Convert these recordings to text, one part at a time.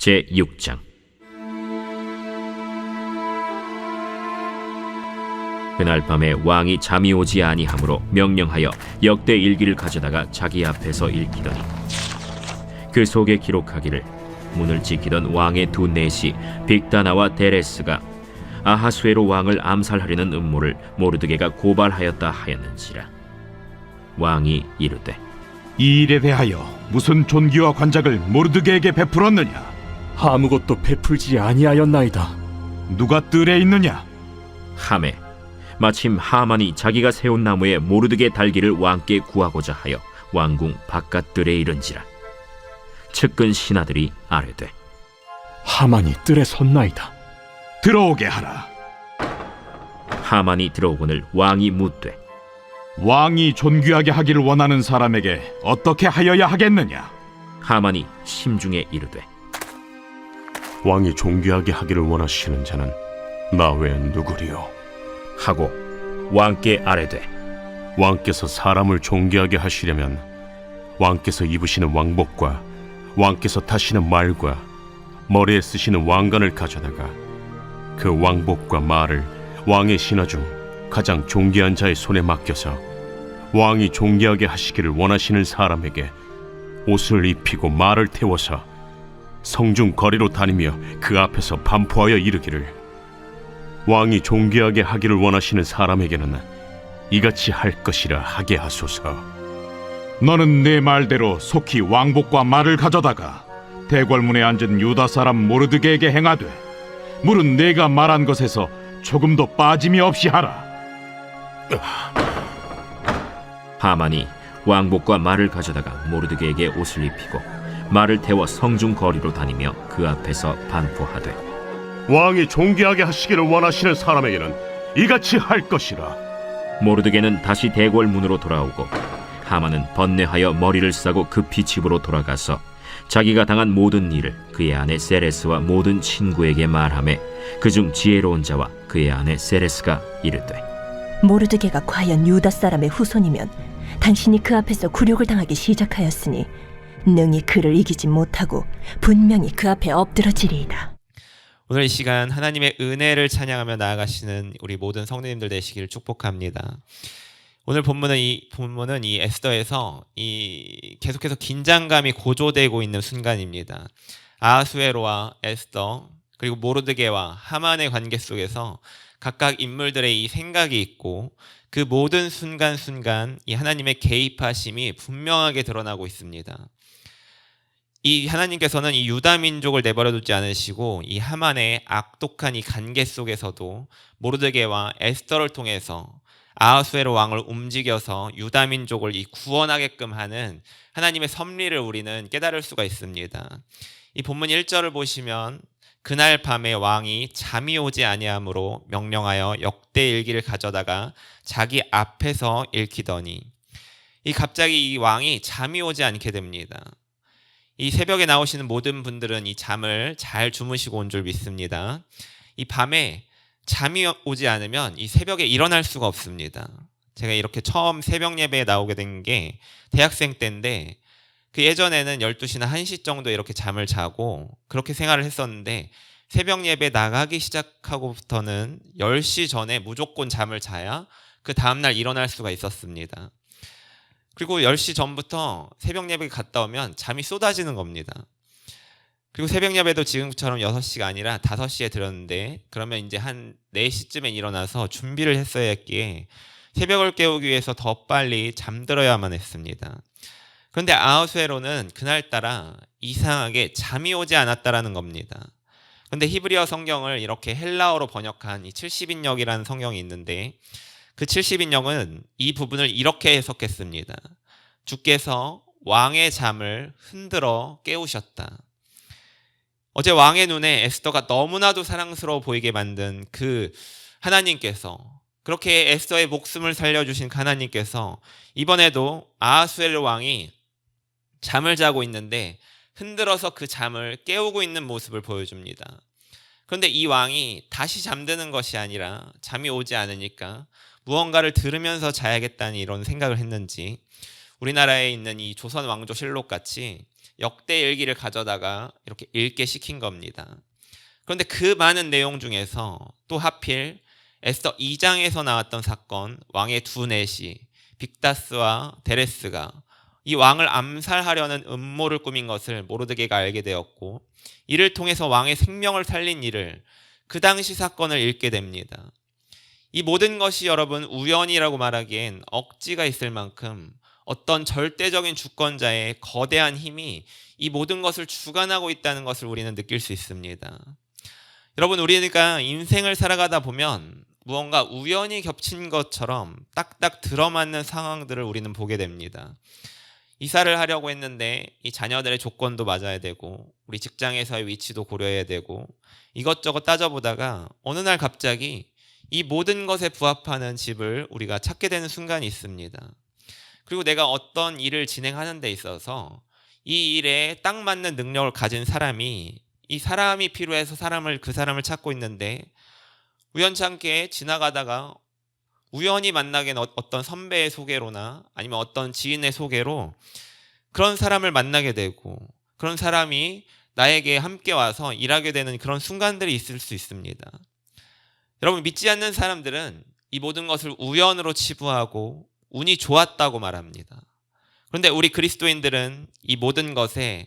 제6장. 그날 밤에 왕이 잠이 오지 아니하므로 명령하여 역대 일기를 가져다가 자기 앞에서 읽히더니 그 속에 기록하기를 문을 지키던 왕의 두 내시 빅다나와 데레스가 아하수에로 왕을 암살하려는 음모를 모르드게가 고발하였다 하였는지라. 왕이 이르되 이 일에 대하여 무슨 존귀와 관작을 모르드게에게 베풀었느냐? 아무것도 베풀지 아니하였나이다. 누가 뜰에 있느냐? 하매 마침 하만이 자기가 세운 나무에 모르드게 달기를 왕께 구하고자 하여 왕궁 바깥들에 이른지라. 측근 신하들이 아뢰되 하만이 뜰에 섰나이다. 들어오게 하라. 하만이 들어오거늘 왕이 묻되 왕이 존귀하게 하기를 원하는 사람에게 어떻게 하여야 하겠느냐? 하만이 심중에 이르되 왕이 존귀하게 하기를 원하시는 자는 나 외엔 누구리요? 하고 왕께 아뢰되 왕께서 사람을 존귀하게 하시려면 왕께서 입으시는 왕복과 왕께서 타시는 말과 머리에 쓰시는 왕관을 가져다가 그 왕복과 말을 왕의 신하 중 가장 존귀한 자의 손에 맡겨서 왕이 존귀하게 하시기를 원하시는 사람에게 옷을 입히고 말을 태워서 성중 거리로 다니며 그 앞에서 반포하여 이르기를 왕이 존귀하게 하기를 원하시는 사람에게는 이같이 할 것이라 하게 하소서. 너는 내 말대로 속히 왕복과 말을 가져다가 대궐문에 앉은 유다 사람 모르드게에게 행하되 물은 내가 말한 것에서 조금도 빠짐이 없이 하라. 하만이 왕복과 말을 가져다가 모르드게에게 옷을 입히고 말을 태워 성중 거리로 다니며 그 앞에서 반포하되 왕이 존귀하게 하시기를 원하시는 사람에게는 이같이 할 것이라. 모르드게는 다시 대궐 문으로 돌아오고 하만은 번뇌하여 머리를 싸고 급히 집으로 돌아가서 자기가 당한 모든 일을 그의 아내 세레스와 모든 친구에게 말하매 그중 지혜로운 자와 그의 아내 세레스가 이르되 모르드게가 과연 유다 사람의 후손이면 당신이 그 앞에서 굴욕을 당하기 시작하였으니 능히 그를 이기지 못하고 분명히 그 앞에 엎드러지리이다. 오늘 이 시간 하나님의 은혜를 찬양하며 나아가시는 우리 모든 성도님들 되시기를 축복합니다. 오늘 본문은 이 에스더에서 계속해서 긴장감이 고조되고 있는 순간입니다. 아하수에로와 에스더 그리고 모르드게와 하만의 관계 속에서 각각 인물들의 이 생각이 있고 그 모든 순간순간 이 하나님의 개입하심이 분명하게 드러나고 있습니다. 이 하나님께서는 이 유다 민족을 내버려 두지 않으시고 이 하만의 악독한 이 관계 속에서도 모르드게와 에스더를 통해서 아하수에로 왕을 움직여서 유다 민족을 구원하게끔 하는 하나님의 섭리를 우리는 깨달을 수가 있습니다. 이 본문 1절을 보시면 그날 밤에 왕이 잠이 오지 아니하므로 명령하여 역대 일기를 가져다가 자기 앞에서 읽히더니 갑자기 이 왕이 잠이 오지 않게 됩니다. 이 새벽에 나오시는 모든 분들은 이 잠을 잘 주무시고 온 줄 믿습니다. 이 밤에 잠이 오지 않으면 이 새벽에 일어날 수가 없습니다. 제가 이렇게 처음 새벽 예배에 나오게 된 게 대학생 때인데 그 예전에는 12시나 1시 정도 이렇게 잠을 자고 그렇게 생활을 했었는데 새벽 예배 나가기 시작하고부터는 10시 전에 무조건 잠을 자야 그 다음날 일어날 수가 있었습니다. 그리고 10시 전부터 새벽 예배 갔다 오면 잠이 쏟아지는 겁니다. 그리고 새벽 예배도 지금처럼 6시가 아니라 5시에 들었는데 그러면 이제 한 4시쯤에 일어나서 준비를 했어야 했기에 새벽을 깨우기 위해서 더 빨리 잠들어야만 했습니다. 그런데 아하수에로는 그날따라 이상하게 잠이 오지 않았다라는 겁니다. 그런데 히브리어 성경을 이렇게 헬라어로 번역한 이 70인역이라는 성경이 있는데 그 70인역은 이 부분을 이렇게 해석했습니다. 주께서 왕의 잠을 흔들어 깨우셨다. 어제 왕의 눈에 에스더가 너무나도 사랑스러워 보이게 만든 그 하나님께서, 그렇게 에스더의 목숨을 살려주신 하나님께서 이번에도 아하수에로 왕이 잠을 자고 있는데 흔들어서 그 잠을 깨우고 있는 모습을 보여줍니다. 그런데 이 왕이 다시 잠드는 것이 아니라 잠이 오지 않으니까 무언가를 들으면서 자야겠다는 이런 생각을 했는지 우리나라에 있는 이 조선 왕조 실록 같이 역대일기를 가져다가 이렇게 읽게 시킨 겁니다. 그런데 그 많은 내용 중에서 또 하필 에스더 2장에서 나왔던 사건, 왕의 두 내시 빅다스와 데레스가 이 왕을 암살하려는 음모를 꾸민 것을 모르드게가 알게 되었고, 이를 통해서 왕의 생명을 살린 일을, 그 당시 사건을 읽게 됩니다. 이 모든 것이 여러분 우연이라고 말하기엔 억지가 있을 만큼 어떤 절대적인 주권자의 거대한 힘이 이 모든 것을 주관하고 있다는 것을 우리는 느낄 수 있습니다. 여러분, 우리가 인생을 살아가다 보면 무언가 우연히 겹친 것처럼 딱딱 들어맞는 상황들을 우리는 보게 됩니다. 이사를 하려고 했는데 이 자녀들의 조건도 맞아야 되고 우리 직장에서의 위치도 고려해야 되고 이것저것 따져보다가 어느 날 갑자기 이 모든 것에 부합하는 집을 우리가 찾게 되는 순간이 있습니다. 그리고 내가 어떤 일을 진행하는 데 있어서 이 일에 딱 맞는 능력을 가진 사람이, 이 사람이 필요해서 그 사람을 찾고 있는데 우연찮게 지나가다가 우연히 만나게 된 어떤 선배의 소개로나 아니면 어떤 지인의 소개로 그런 사람을 만나게 되고 그런 사람이 나에게 함께 와서 일하게 되는 그런 순간들이 있을 수 있습니다. 여러분, 믿지 않는 사람들은 이 모든 것을 우연으로 치부하고 운이 좋았다고 말합니다. 그런데 우리 그리스도인들은 이 모든 것에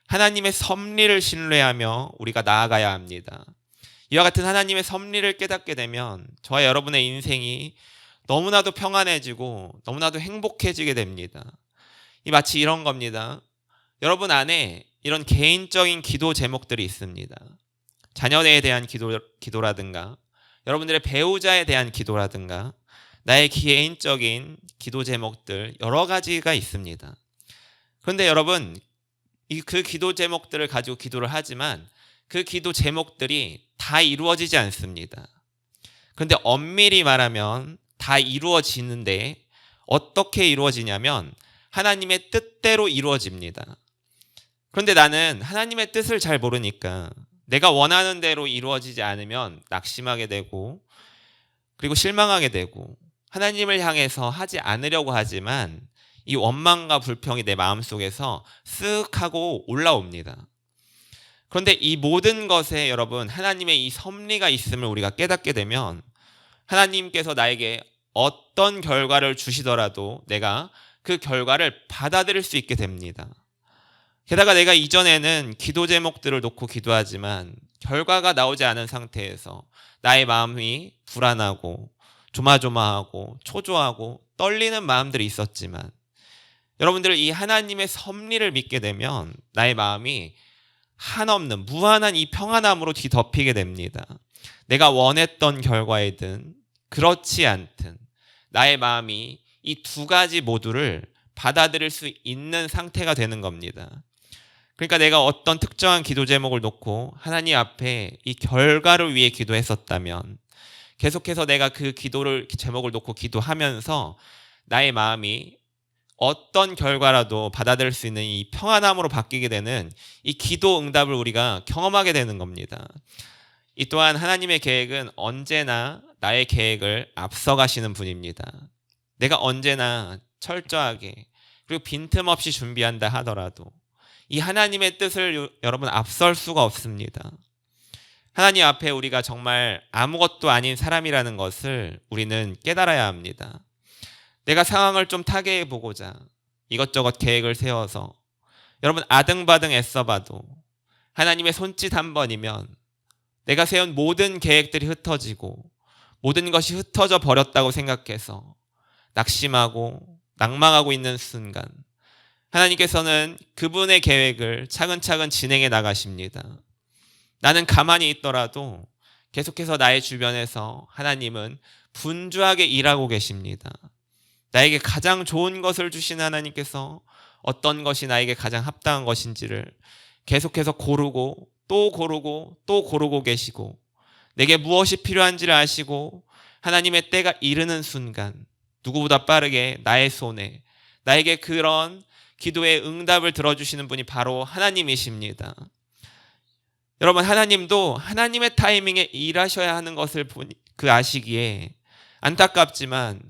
하나님의 섭리를 신뢰하며 우리가 나아가야 합니다. 이와 같은 하나님의 섭리를 깨닫게 되면 저와 여러분의 인생이 너무나도 평안해지고 너무나도 행복해지게 됩니다. 이 마치 이런 겁니다. 여러분 안에 이런 개인적인 기도 제목들이 있습니다. 자녀에 대한 기도라든가 여러분들의 배우자에 대한 기도라든가 나의 개인적인 기도 제목들 여러 가지가 있습니다. 그런데 여러분, 그 기도 제목들을 가지고 기도를 하지만 그 기도 제목들이 다 이루어지지 않습니다. 그런데 엄밀히 말하면 다 이루어지는데 어떻게 이루어지냐면 하나님의 뜻대로 이루어집니다. 그런데 나는 하나님의 뜻을 잘 모르니까 내가 원하는 대로 이루어지지 않으면 낙심하게 되고 그리고 실망하게 되고 하나님을 향해서 하지 않으려고 하지만 이 원망과 불평이 내 마음속에서 쓱 하고 올라옵니다. 그런데 이 모든 것에 여러분 하나님의 이 섭리가 있음을 우리가 깨닫게 되면 하나님께서 나에게 어떤 결과를 주시더라도 내가 그 결과를 받아들일 수 있게 됩니다. 게다가 내가 이전에는 기도 제목들을 놓고 기도하지만 결과가 나오지 않은 상태에서 나의 마음이 불안하고 조마조마하고 초조하고 떨리는 마음들이 있었지만 여러분들 이 하나님의 섭리를 믿게 되면 나의 마음이 한없는 무한한 이 평안함으로 뒤덮이게 됩니다. 내가 원했던 결과이든 그렇지 않든 나의 마음이 이 두 가지 모두를 받아들일 수 있는 상태가 되는 겁니다. 그러니까 내가 어떤 특정한 기도 제목을 놓고 하나님 앞에 이 결과를 위해 기도했었다면 계속해서 내가 그 제목을 놓고 기도하면서 나의 마음이 어떤 결과라도 받아들일 수 있는 이 평안함으로 바뀌게 되는 이 기도 응답을 우리가 경험하게 되는 겁니다. 이 또한 하나님의 계획은 언제나 나의 계획을 앞서가시는 분입니다. 내가 언제나 철저하게 그리고 빈틈없이 준비한다 하더라도 이 하나님의 뜻을 여러분 앞설 수가 없습니다. 하나님 앞에 우리가 정말 아무것도 아닌 사람이라는 것을 우리는 깨달아야 합니다. 내가 상황을 좀 타개해 보고자 이것저것 계획을 세워서 여러분 아등바등 애써봐도 하나님의 손짓 한 번이면 내가 세운 모든 계획들이 흩어지고 모든 것이 흩어져 버렸다고 생각해서 낙심하고 낭망하고 있는 순간 하나님께서는 그분의 계획을 차근차근 진행해 나가십니다. 나는 가만히 있더라도 계속해서 나의 주변에서 하나님은 분주하게 일하고 계십니다. 나에게 가장 좋은 것을 주신 하나님께서 어떤 것이 나에게 가장 합당한 것인지를 계속해서 고르고 또 고르고 또 고르고 계시고 내게 무엇이 필요한지를 아시고 하나님의 때가 이르는 순간 누구보다 빠르게 나의 손에 나에게 그런 기도의 응답을 들어주시는 분이 바로 하나님이십니다. 여러분, 하나님도 하나님의 타이밍에 일하셔야 하는 것을 아시기에 안타깝지만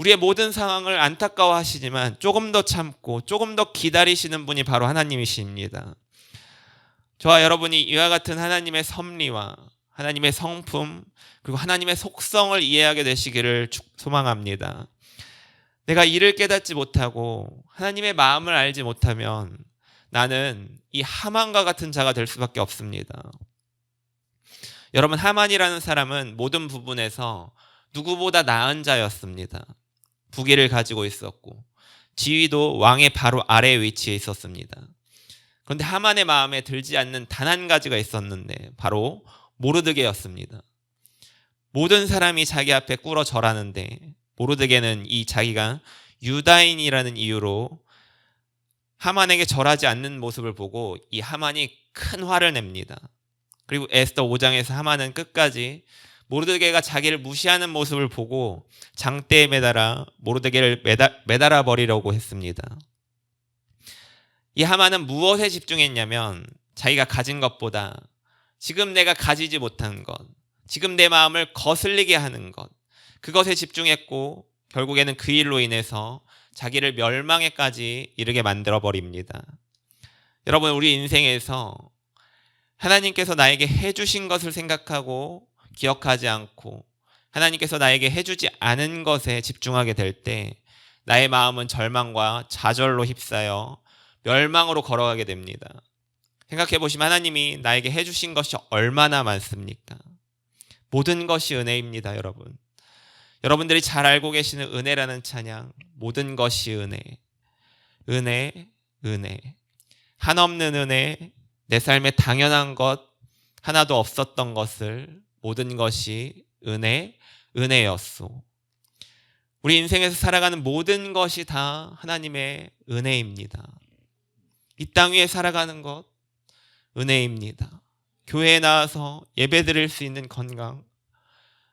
우리의 모든 상황을 안타까워하시지만 조금 더 참고 조금 더 기다리시는 분이 바로 하나님이십니다. 저와 여러분이 이와 같은 하나님의 섭리와 하나님의 성품 그리고 하나님의 속성을 이해하게 되시기를 소망합니다. 내가 이를 깨닫지 못하고 하나님의 마음을 알지 못하면 나는 이 하만과 같은 자가 될 수밖에 없습니다. 여러분, 하만이라는 사람은 모든 부분에서 누구보다 나은 자였습니다. 부귀를 가지고 있었고 지위도 왕의 바로 아래 위치에 있었습니다. 그런데 하만의 마음에 들지 않는 단 한 가지가 있었는데 바로 모르드게였습니다. 모든 사람이 자기 앞에 꿇어 절하는데 모르드게는 이 자기가 유다인이라는 이유로 하만에게 절하지 않는 모습을 보고 이 하만이 큰 화를 냅니다. 그리고 에스더 5장에서 하만은 끝까지 모르드게가 자기를 무시하는 모습을 보고 장대에 매달아 모르드게를 매달아 버리려고 했습니다. 이 하만은 무엇에 집중했냐면 자기가 가진 것보다 지금 내가 가지지 못한 것, 지금 내 마음을 거슬리게 하는 것, 그것에 집중했고 결국에는 그 일로 인해서 자기를 멸망에까지 이르게 만들어 버립니다. 여러분, 우리 인생에서 하나님께서 나에게 해주신 것을 생각하고 기억하지 않고 하나님께서 나에게 해주지 않은 것에 집중하게 될 때 나의 마음은 절망과 좌절로 휩싸여 멸망으로 걸어가게 됩니다. 생각해 보시면 하나님이 나에게 해주신 것이 얼마나 많습니까? 모든 것이 은혜입니다, 여러분. 여러분들이 잘 알고 계시는 은혜라는 찬양, 모든 것이 은혜, 은혜, 은혜, 한없는 은혜, 내 삶에 당연한 것 하나도 없었던 것을 모든 것이 은혜, 은혜였소. 우리 인생에서 살아가는 모든 것이 다 하나님의 은혜입니다. 이 땅 위에 살아가는 것 은혜입니다. 교회에 나와서 예배 드릴 수 있는 건강,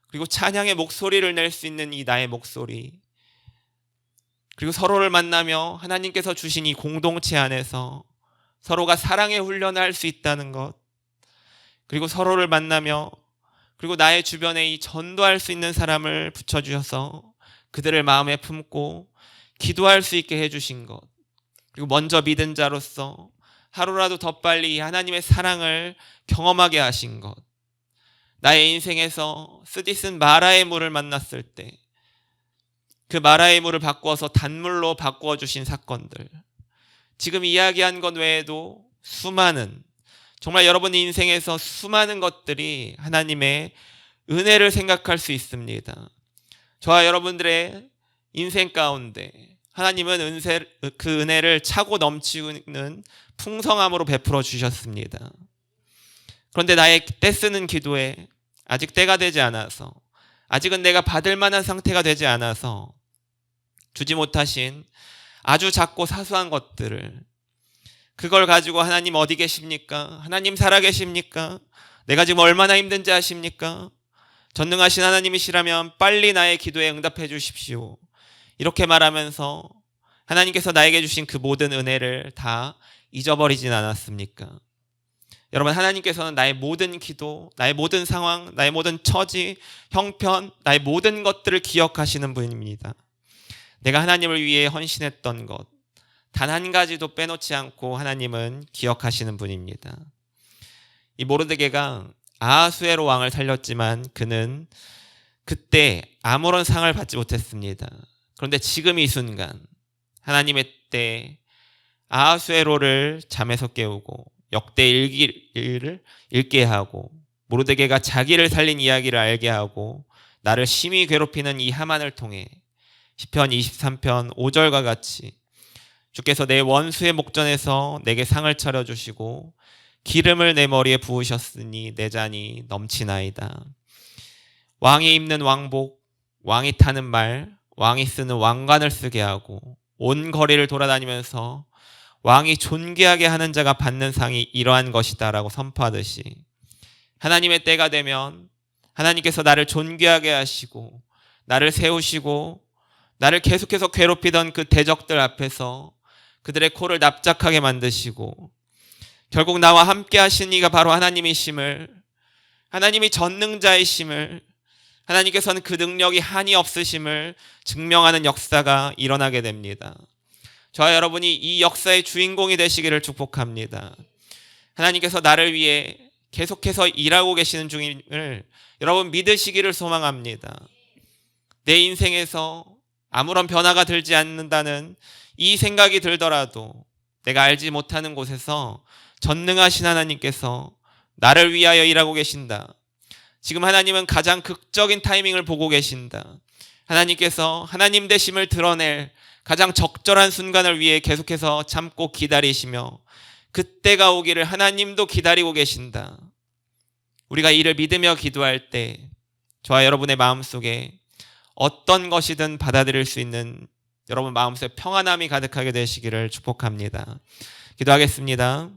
그리고 찬양의 목소리를 낼 수 있는 이 나의 목소리, 그리고 서로를 만나며 하나님께서 주신 이 공동체 안에서 서로가 사랑의 훈련을 할 수 있다는 것, 그리고 서로를 만나며 그리고 나의 주변에 이 전도할 수 있는 사람을 붙여주셔서 그들을 마음에 품고 기도할 수 있게 해주신 것, 그리고 먼저 믿은 자로서 하루라도 더 빨리 하나님의 사랑을 경험하게 하신 것, 나의 인생에서 쓰디쓴 마라의 물을 만났을 때 그 마라의 물을 바꾸어서 단물로 바꾸어 주신 사건들, 지금 이야기한 것 외에도 수많은, 정말 여러분 인생에서 수많은 것들이 하나님의 은혜를 생각할 수 있습니다. 저와 여러분들의 인생 가운데 하나님은 그 은혜를 차고 넘치는 풍성함으로 베풀어 주셨습니다. 그런데 나의 떼쓰는 기도에 아직 때가 되지 않아서, 아직은 내가 받을 만한 상태가 되지 않아서 주지 못하신 아주 작고 사소한 것들을, 그걸 가지고 하나님 어디 계십니까? 하나님 살아계십니까? 내가 지금 얼마나 힘든지 아십니까? 전능하신 하나님이시라면 빨리 나의 기도에 응답해 주십시오. 이렇게 말하면서 하나님께서 나에게 주신 그 모든 은혜를 다 잊어버리진 않았습니까? 여러분, 하나님께서는 나의 모든 기도, 나의 모든 상황, 나의 모든 처지, 형편, 나의 모든 것들을 기억하시는 분입니다. 내가 하나님을 위해 헌신했던 것, 단 한 가지도 빼놓지 않고 하나님은 기억하시는 분입니다. 이 모르드게가 아하수에로 왕을 살렸지만 그는 그때 아무런 상을 받지 못했습니다. 그런데 지금 이 순간 하나님의 때 아하수에로를 잠에서 깨우고 역대 일기를 읽게 하고 모르드게가 자기를 살린 이야기를 알게 하고 나를 심히 괴롭히는 이 하만을 통해 시편 23편 5절과 같이 주께서 내 원수의 목전에서 내게 상을 차려주시고 기름을 내 머리에 부으셨으니 내 잔이 넘치나이다. 왕이 입는 왕복, 왕이 타는 말, 왕이 쓰는 왕관을 쓰게 하고 온 거리를 돌아다니면서 왕이 존귀하게 하는 자가 받는 상이 이러한 것이다 라고 선포하듯이 하나님의 때가 되면 하나님께서 나를 존귀하게 하시고 나를 세우시고 나를 계속해서 괴롭히던 그 대적들 앞에서 그들의 코를 납작하게 만드시고 결국 나와 함께 하신 이가 바로 하나님이심을, 하나님이 전능자이심을, 하나님께서는 그 능력이 한이 없으심을 증명하는 역사가 일어나게 됩니다. 저와 여러분이 이 역사의 주인공이 되시기를 축복합니다. 하나님께서 나를 위해 계속해서 일하고 계시는 중임을 여러분 믿으시기를 소망합니다. 내 인생에서 아무런 변화가 들지 않는다는 이 생각이 들더라도 내가 알지 못하는 곳에서 전능하신 하나님께서 나를 위하여 일하고 계신다. 지금 하나님은 가장 극적인 타이밍을 보고 계신다. 하나님께서 하나님 되심을 드러낼 가장 적절한 순간을 위해 계속해서 참고 기다리시며 그때가 오기를 하나님도 기다리고 계신다. 우리가 이를 믿으며 기도할 때 저와 여러분의 마음속에 어떤 것이든 받아들일 수 있는 여러분 마음속에 평안함이 가득하게 되시기를 축복합니다. 기도하겠습니다.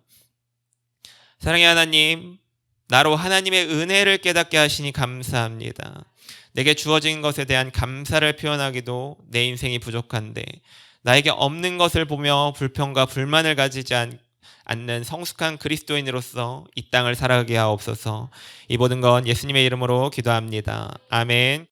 사랑의 하나님, 나로 하나님의 은혜를 깨닫게 하시니 감사합니다. 내게 주어진 것에 대한 감사를 표현하기도 내 인생이 부족한데 나에게 없는 것을 보며 불평과 불만을 가지지 않는 성숙한 그리스도인으로서 이 땅을 살아가게 하옵소서. 이 모든 건 예수님의 이름으로 기도합니다. 아멘.